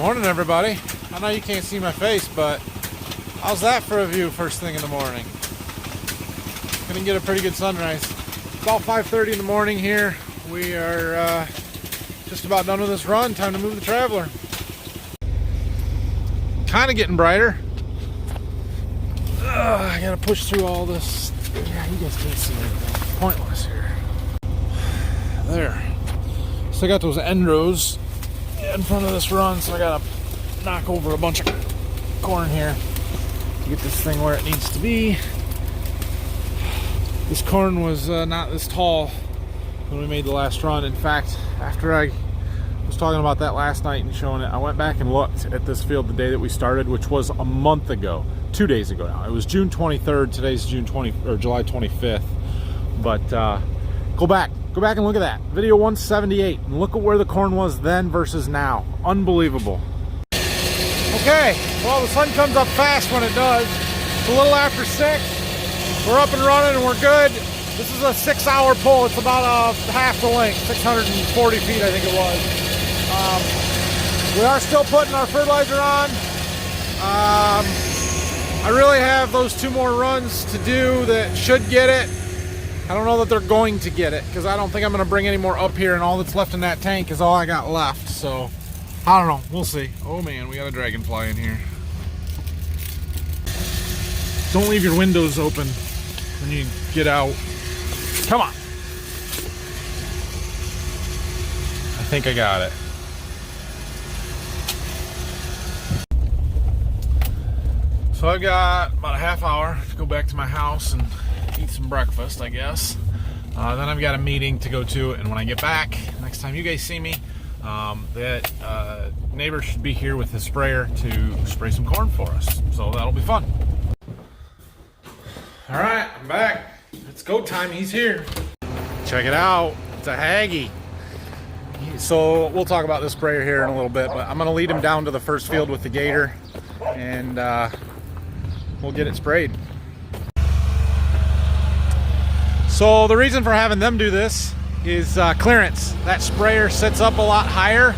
Morning, everybody. I know you can't see my face, but how's that for a view first thing in the morning? Gonna get a pretty good sunrise. About 5:30 in the morning here. We are just about done with this run. Time to move the Traveler. Kind of getting brighter. I gotta push through all this. Yeah, you guys can't see anything. Pointless here. There. So I got those end rows in front of this run, so I gotta knock over a bunch of corn here to get this thing where it needs to be. This corn was not this tall when we made the last run. In fact, after I was talking about that last night and showing it, I went back and looked at this field the day that we started, which was a month ago, 2 days ago now. It was June 23rd. Today's July 25th. But go back and look at that video 178 and look at where the corn was then versus now. Unbelievable. Okay, well, the sun comes up fast when it does. It's a little after 6. We're up and running and we're good. This is a 6-hour pull. It's about half the length, 640 feet I think it was. We are still putting our fertilizer on. I really have those 2 more runs to do that should get it. I don't know that they're going to get it because I don't think I'm going to bring any more up here, and all that's left in that tank is all I got left. So I don't know. We'll see. Oh man, we got a dragonfly in here. Don't leave your windows open when you get out. Come on. I think I got it. So I've got about a half hour to go back to my house and eat some breakfast, I guess. Then I've got a meeting to go to, and when I get back, next time you guys see me, that neighbor should be here with his sprayer to spray some corn for us. So that'll be fun. All right, I'm back. It's go time. He's here. Check it out. It's a Hagie. So we'll talk about this sprayer here in a little bit, but I'm going to lead him down to the first field with the gator, and we'll get it sprayed. So the reason for having them do this is clearance. That sprayer sits up a lot higher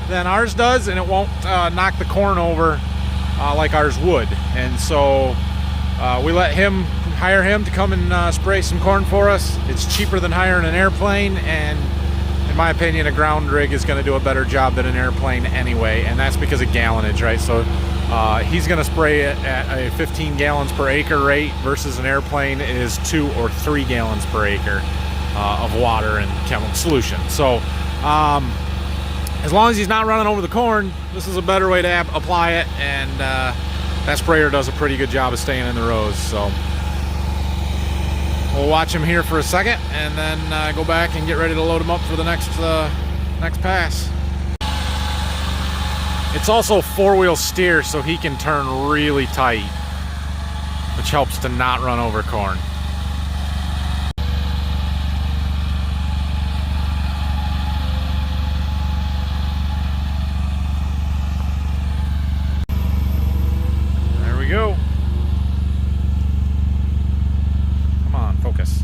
than ours does, and it won't knock the corn over like ours would. And so we let him hire him to come and spray some corn for us. It's cheaper than hiring an airplane, and in my opinion, a ground rig is going to do a better job than an airplane anyway, and that's because of gallonage, right? So he's going to spray it at a 15 gallons per acre rate versus an airplane is 2 or 3 gallons per acre of water and chemical solution. So as long as he's not running over the corn, this is a better way to apply it, and that sprayer does a pretty good job of staying in the rows. So we'll watch him here for a second and then go back and get ready to load him up for the next pass. It's also 4-wheel steer, so he can turn really tight, which helps to not run over corn. There we go. Come on, focus.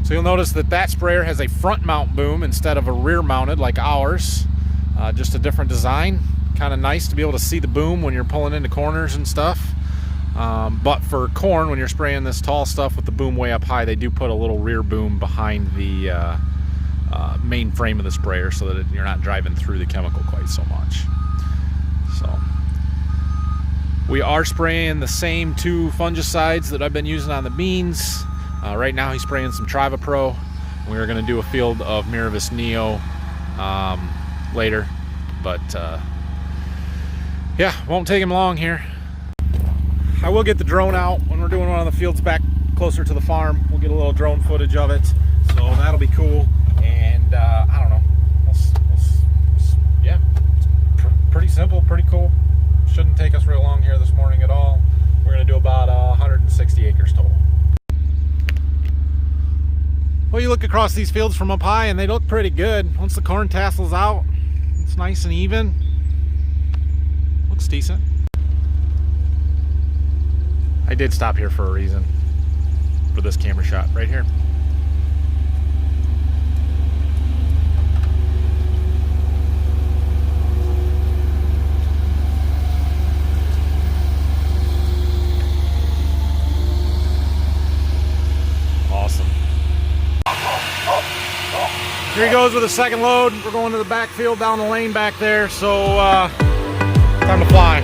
So you'll notice that that sprayer has a front mount boom instead of a rear mounted like ours. Just a different design. Kind of nice to be able to see the boom when you're pulling into corners and stuff. But for corn, when you're spraying this tall stuff with the boom way up high, they do put a little rear boom behind the main frame of the sprayer so that you're not driving through the chemical quite so much. So we are spraying the same 2 fungicides that I've been using on the beans. Right now he's spraying some Trivapro. We're going to do a field of Miravis Neo later, but yeah, won't take him long here. I will get the drone out when we're doing one of the fields back closer to the farm. We'll get a little drone footage of it, so that'll be cool. And I don't know, yeah, it's pretty simple, pretty cool. Shouldn't take us real long here this morning at all. We're going to do about 160 acres total. Well, you look across these fields from up high and they look pretty good. Once the corn tassels out, it's nice and even. Looks decent. I did stop here for a reason, for this camera shot right here. Here he goes with a second load. We're going to the backfield down the lane back there, so time to fly.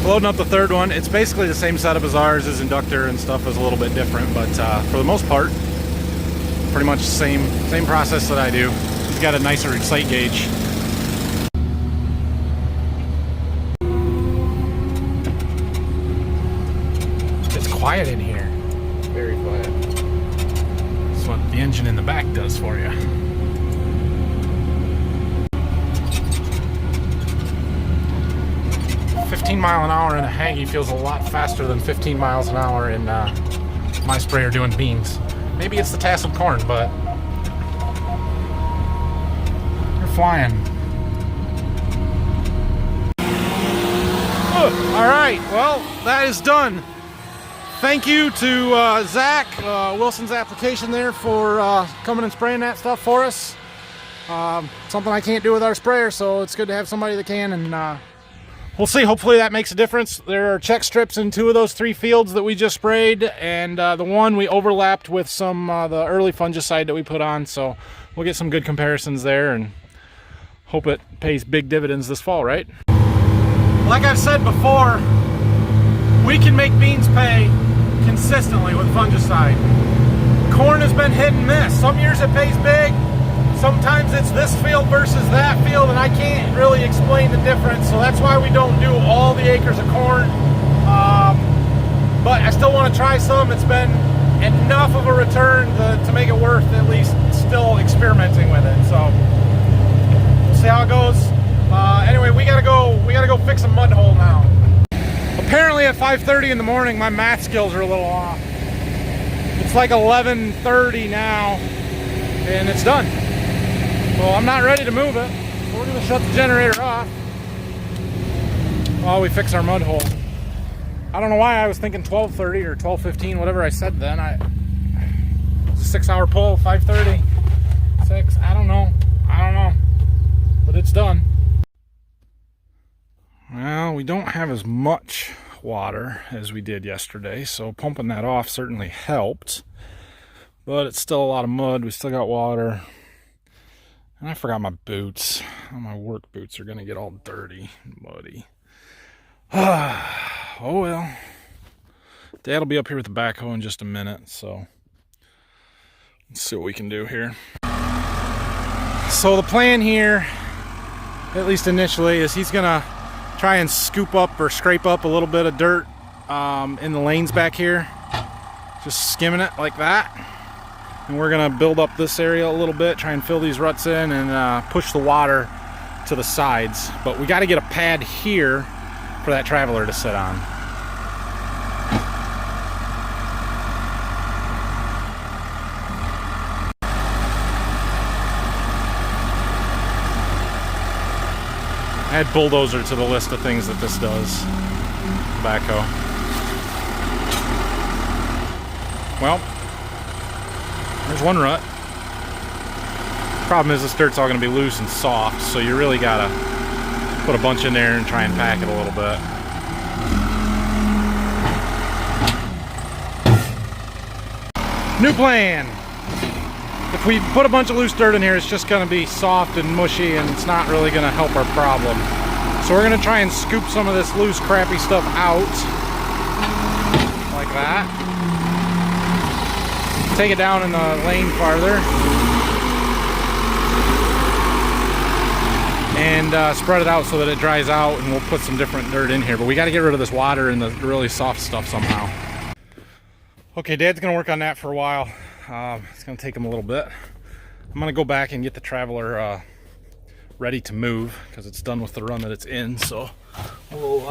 Loading up the third one. It's basically the same setup as ours. His inductor and stuff is a little bit different, but for the most part, pretty much the same process that I do. He's got a nicer excite gauge. It's quiet in here. Very quiet. That's what the engine in the back does for you. $15 mph in a Hagie feels a lot faster than 15 miles an hour in my sprayer doing beans. Maybe it's the tasseled corn, but you're flying. All right, well, that is done. Thank you to Zach, Wilson's application there, for coming and spraying that stuff for us. Something I can't do with our sprayer, so it's good to have somebody that can, and we'll see. Hopefully that makes a difference. There are check strips in 2 of those 3 fields that we just sprayed, and the one we overlapped with some the early fungicide that we put on, so we'll get some good comparisons there and hope it pays big dividends this fall, right? Like I've said before, we can make beans pay consistently with fungicide. Corn has been hit and miss. Some years it pays big. Sometimes it's this field versus that field, and I can't really explain the difference, so that's why we don't do all the acres of corn. But I still want to try some. It's been enough of a return to make it worth at least still experimenting with it. So we'll see how it goes. Anyway, we gotta go fix a mud hole now. Apparently at 5:30 in the morning, my math skills are a little off. It's like 11:30 now, and it's done. Well, I'm not ready to move it. So we're gonna shut the generator off while we fix our mud hole. I don't know why I was thinking 12:30 or 12:15, whatever I said then. It's a 6-hour pull, 5:30, 6, I don't know, but it's done. Well, we don't have as much water as we did yesterday, so pumping that off certainly helped, but it's still a lot of mud. We still got water. And I forgot my boots. My work boots are gonna get all dirty and muddy. Oh well. Dad will be up here with the backhoe in just a minute, so let's see what we can do here. So the plan here, at least initially, is he's gonna try and scoop up or scrape up a little bit of dirt in the lanes back here. Just skimming it like that. And we're gonna build up this area a little bit, try and fill these ruts in and push the water to the sides. But we gotta get a pad here for that traveler to sit on. Add bulldozer to the list of things that this does. Backhoe. Well, there's one rut. Problem is this dirt's all going to be loose and soft, so you really got to put a bunch in there and try and pack it a little bit. New plan. if we put a bunch of loose dirt in here, it's just gonna be soft and mushy and it's not really gonna help our problem. So we're gonna try and scoop some of this loose, crappy stuff out, like that. Take it down in the lane farther. And spread it out so that it dries out, and we'll put some different dirt in here. But we gotta get rid of this water and the really soft stuff somehow. Okay, Dad's gonna work on that for a while. It's gonna take him a little bit. I'm gonna go back and get the Traveler ready to move because it's done with the run that it's in. So we'll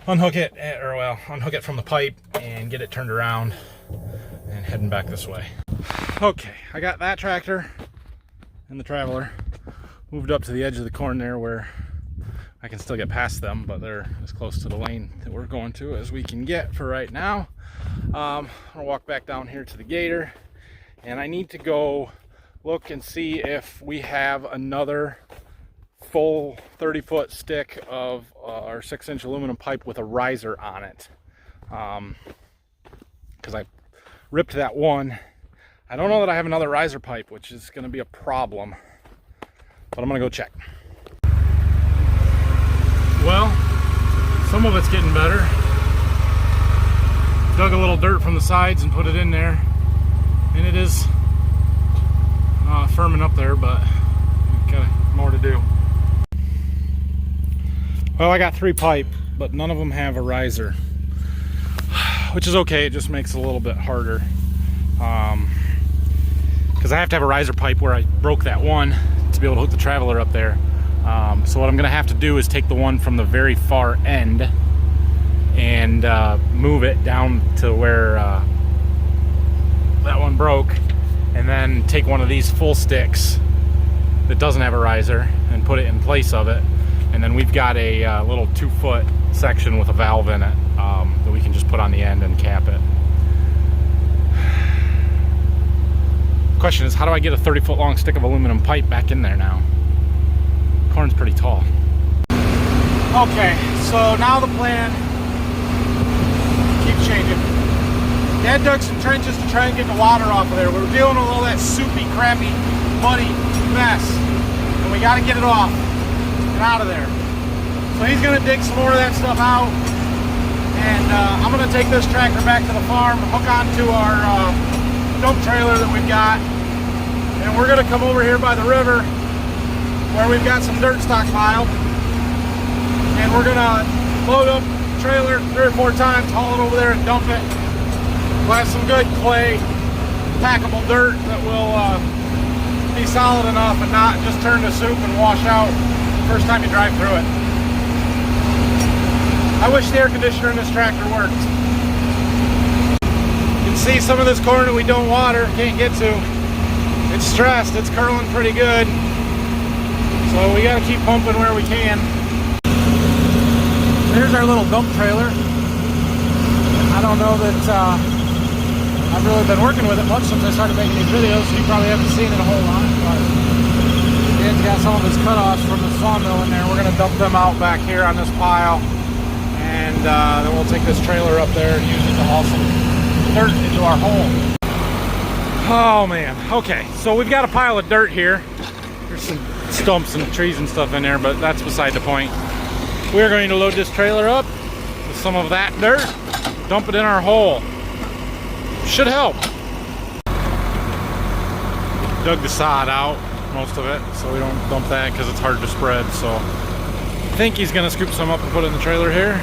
unhook it, unhook it from the pipe and get it turned around and heading back this way. Okay, I got that tractor and the Traveler moved up to the edge of the corn there where I can still get past them, but they're as close to the lane that we're going to as we can get for right now. I'll walk back down here to the gator, and I need to go look and see if we have another full 30-foot stick of our 6-inch aluminum pipe with a riser on it, because I ripped that one. I don't know that I have another riser pipe, which is going to be a problem, but I'm going to go check. Well, some of it's getting better. Dug a little dirt from the sides and put it in there, and it is firming up there, but we've got more to do. Well, I got 3 pipe, but none of them have a riser, which is okay. It just makes it a little bit harder, because I have to have a riser pipe where I broke that one to be able to hook the Traveler up there. So what I'm gonna have to do is take the one from the very far end and move it down to where that one broke, and then take one of these full sticks that doesn't have a riser and put it in place of it. And then we've got a little 2-foot section with a valve in it that we can just put on the end and cap it. The question is, how do I get a 30-foot long stick of aluminum pipe back in there now? Corn's pretty tall. Okay, so now the plan keeps changing. Dad dug some trenches to try and get the water off of there. We were dealing with all that soupy, crappy, muddy mess, and we got to get it off, get out of there. So he's going to dig some more of that stuff out, and I'm going to take this tractor back to the farm, hook onto our dump trailer that we've got, and we're going to come over here by the river where we've got some dirt stockpiled, and we're going to load up the trailer 3 or 4 times, haul it over there and dump it. We'll have some good clay, packable dirt that will be solid enough and not just turn to soup and wash out the first time you drive through it. I wish the air conditioner in this tractor worked. You can see some of this corn that we don't water, can't get to. It's stressed, it's curling pretty good. So we got to keep pumping where we can. There's our little dump trailer. I don't know that I've really been working with it much since I started making these videos, so you probably haven't seen it a whole lot. But Dad's got some of his cutoffs from the sawmill in there. We're going to dump them out back here on this pile, and then we'll take this trailer up there and use it to haul some dirt into our hole. Oh man, okay, so we've got a pile of dirt here. There's some stumps and trees and stuff in there, but that's beside the point. We're going to load this trailer up with some of that dirt, dump it in our hole. Should help. Dug the sod out, most of it, so we don't dump that because it's hard to spread. So I think he's gonna scoop some up and put it in the trailer here.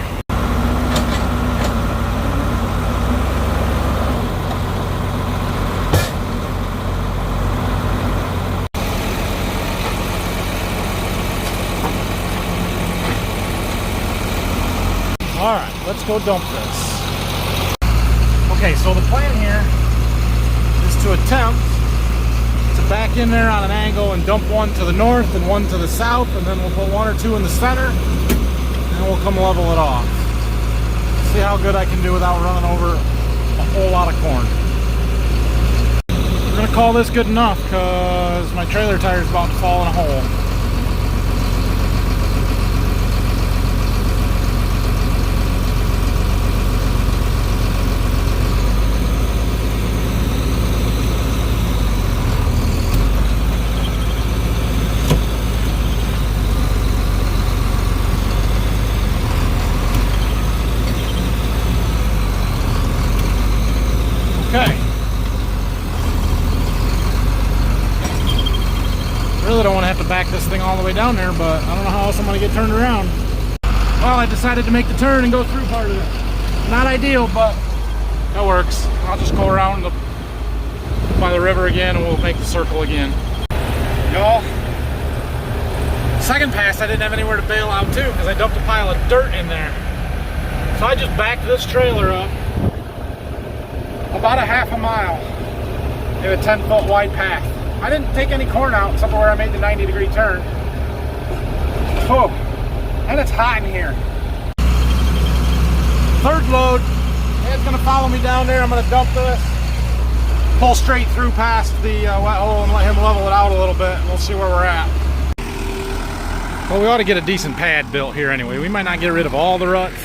All right, let's go dump this. Okay, so the plan here is to attempt to back in there on an angle and dump one to the north and one to the south, and then we'll put 1 or 2 in the center, and we'll come level it off. See how good I can do without running over a whole lot of corn. We're gonna call this good enough because my trailer tire is about to fall in a hole. to back this thing all the way down there, but I don't know how else I'm gonna get turned around. Well, I decided to make the turn and go through part of it. Not ideal, but that works. I'll just go around by the river again and we'll make the circle again. Y'all, second pass I didn't have anywhere to bail out to because I dumped a pile of dirt in there. So I just backed this trailer up about a half a mile in a 10-foot wide path. I didn't take any corn out except for where I made the 90-degree turn. Oh, and it's hot in here. Third load. Dad's gonna follow me down there. I'm gonna dump this, pull straight through past the wet hole and let him level it out a little bit, and we'll see where we're at. Well, we ought to get a decent pad built here anyway. We might not get rid of all the ruts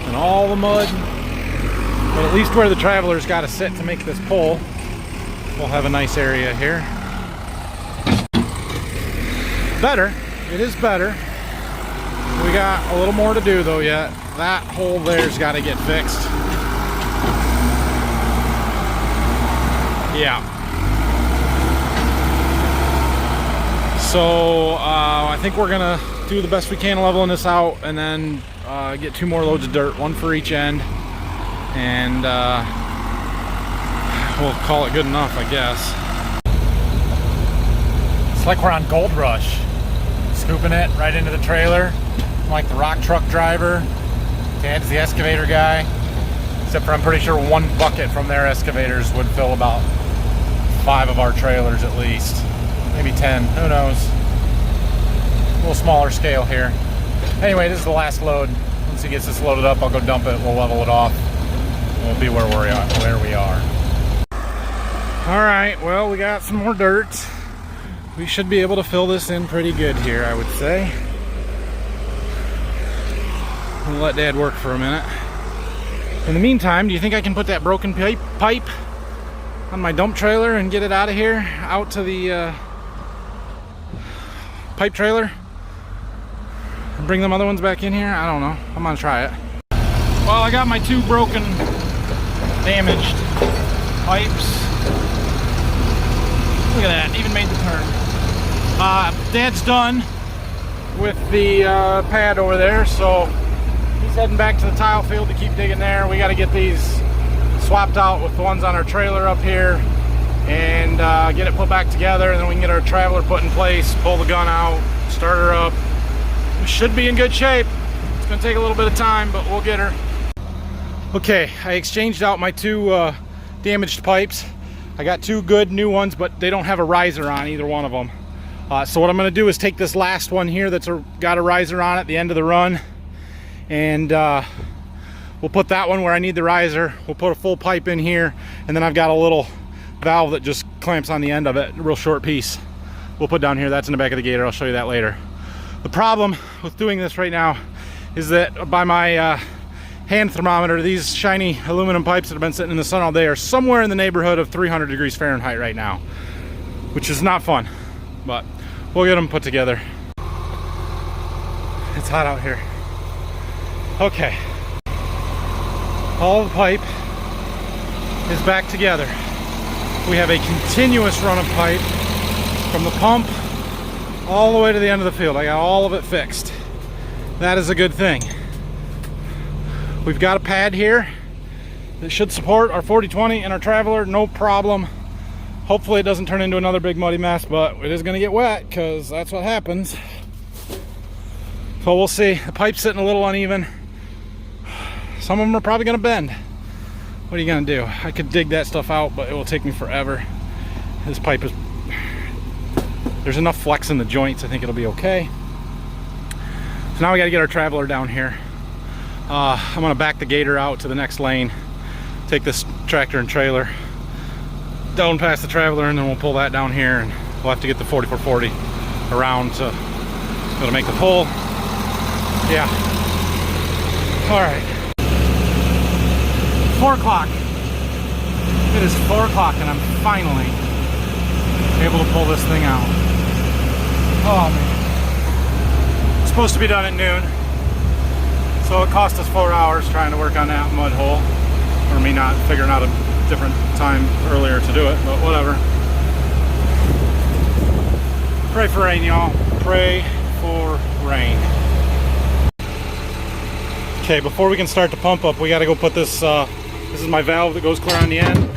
and all the mud, but at least where the traveler's got to sit to make this pull, we'll have a nice area here. Better. It is better. We got a little more to do though yet. That hole there's got to get fixed. Yeah. So I think we're gonna do the best we can leveling this out, and then get 2 more loads of dirt, 1 for each end, and we'll call it good enough, I guess. It's like we're on Gold Rush, scooping it right into the trailer. I'm like the rock truck driver. Dad's the excavator guy, except for I'm pretty sure 1 bucket from their excavators would fill about 5 of our trailers at least. Maybe 10, who knows. A little smaller scale here. Anyway, this is the last load. Once he gets this loaded up, I'll go dump it, we'll level it off. We'll be where we are. All right, well, we got some more dirt. We should be able to fill this in pretty good here, I would say. We'll let Dad work for a minute. In the meantime, do you think I can put that broken pipe on my dump trailer and get it out of here, out to the pipe trailer, and bring them other ones back in here? I don't know. I'm gonna try it. Well, I got my 2 broken, damaged pipes. Look at that, even made the turn. Dad's done with the pad over there, so he's heading back to the tile field to keep digging there. We got to get these swapped out with the ones on our trailer up here and get it put back together, and then we can get our traveler put in place, pull the gun out, start her up. We should be in good shape. It's gonna take a little bit of time, but we'll get her. Okay, I exchanged out my 2 damaged pipes. I got 2 good new ones, but they don't have a riser on either one of them. So what I'm gonna do is take this last one here that's got a riser on at the end of the run, and we'll put that one where I need the riser. We'll put a full pipe in here, and then I've got a little valve that just clamps on the end of it, a real short piece. We'll put down here. That's in the back of the gator. I'll show you that later. The problem with doing this right now is that by my hand thermometer, these shiny aluminum pipes that have been sitting in the sun all day are somewhere in the neighborhood of 300 degrees Fahrenheit right now, which is not fun, but we'll get them put together. It's hot out here. Okay, all the pipe is back together. We have a continuous run of pipe from the pump all the way to the end of the field. I got all of it fixed. That is a good thing. We've got a pad here that should support our 40/20 and our traveler, no problem. Hopefully it doesn't turn into another big muddy mess, but it is going to get wet because that's what happens. So we'll see. The pipe's sitting a little uneven. Some of them are probably going to bend. What are you going to do? I could dig that stuff out, but it will take me forever. This pipe is... There's enough flex in the joints, I think it'll be okay. So now we got to get our traveler down here. I'm going to back the gator out to the next lane, take this tractor and trailer down past the traveler, and then we'll pull that down here, and we'll have to get the 4440 around to be able to make the pull. Yeah. All right. 4 o'clock. It is 4 o'clock and I'm finally able to pull this thing out. Oh man. It's supposed to be done at noon. So it cost us 4 hours trying to work on that mud hole. Or me not figuring out a different time earlier to do it, but whatever. Pray for rain, y'all. Pray for rain. Okay, before we can start the pump up, we got to go put this, this is my valve that goes clear on the end,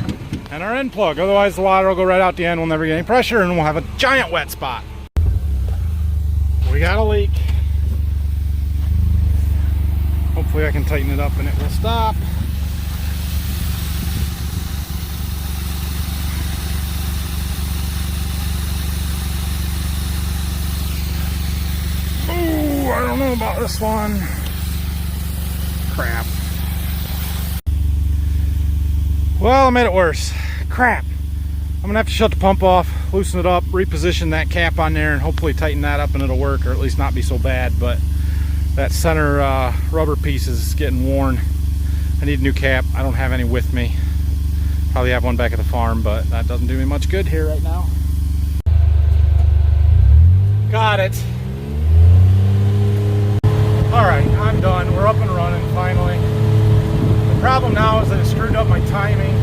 and our end plug. Otherwise the water will go right out the end. We'll never get any pressure, and we'll have a giant wet spot. We got a leak. Hopefully I can tighten it up and it will stop. Ooh, I don't know about this one. Crap. Well, I made it worse. Crap. I'm gonna have to shut the pump off, loosen it up, reposition that cap on there, and hopefully tighten that up and it'll work, or at least not be so bad. But that center rubber piece is getting worn. I need a new cap. I don't have any with me. Probably have one back at the farm, but that doesn't do me much good here right now. Got it. Alright, I'm done. We're up and running finally. The problem now is that it screwed up my timing.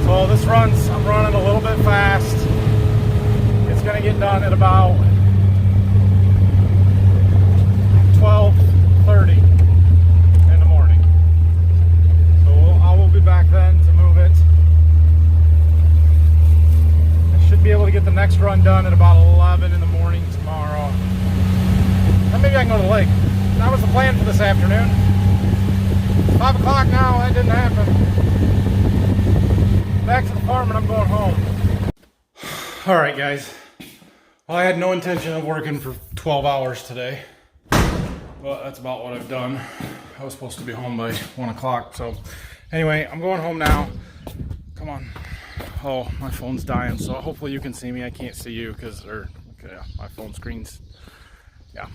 So this runs, I'm running a little bit fast. It's going to get done at about 12:30 in the morning. So I will be back then to move it. I should be able to get the next run done at about 11 in the morning tomorrow. Then maybe I can go to the lake. That was the plan for this afternoon. 5 o'clock now, that didn't happen. Back to the farm and I'm going home. Alright guys, well, I had no intention of working for 12 hours today, but that's about what I've done. I was supposed to be home by 1 o'clock, so anyway, I'm going home now. Come on. Oh, my phone's dying, so hopefully you can see me. I can't see you because, my phone screen's, yeah.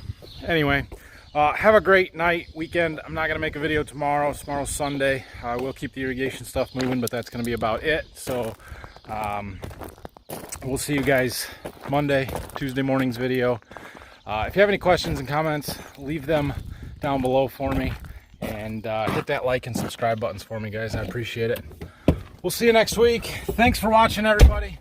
Anyway, have a great night, weekend. I'm not going to make a video tomorrow. Tomorrow's Sunday. I will keep the irrigation stuff moving, but that's going to be about it. So we'll see you guys Monday, Tuesday morning's video. If you have any questions and comments, leave them down below for me. And hit that like and subscribe buttons for me, guys. I appreciate it. We'll see you next week. Thanks for watching, everybody.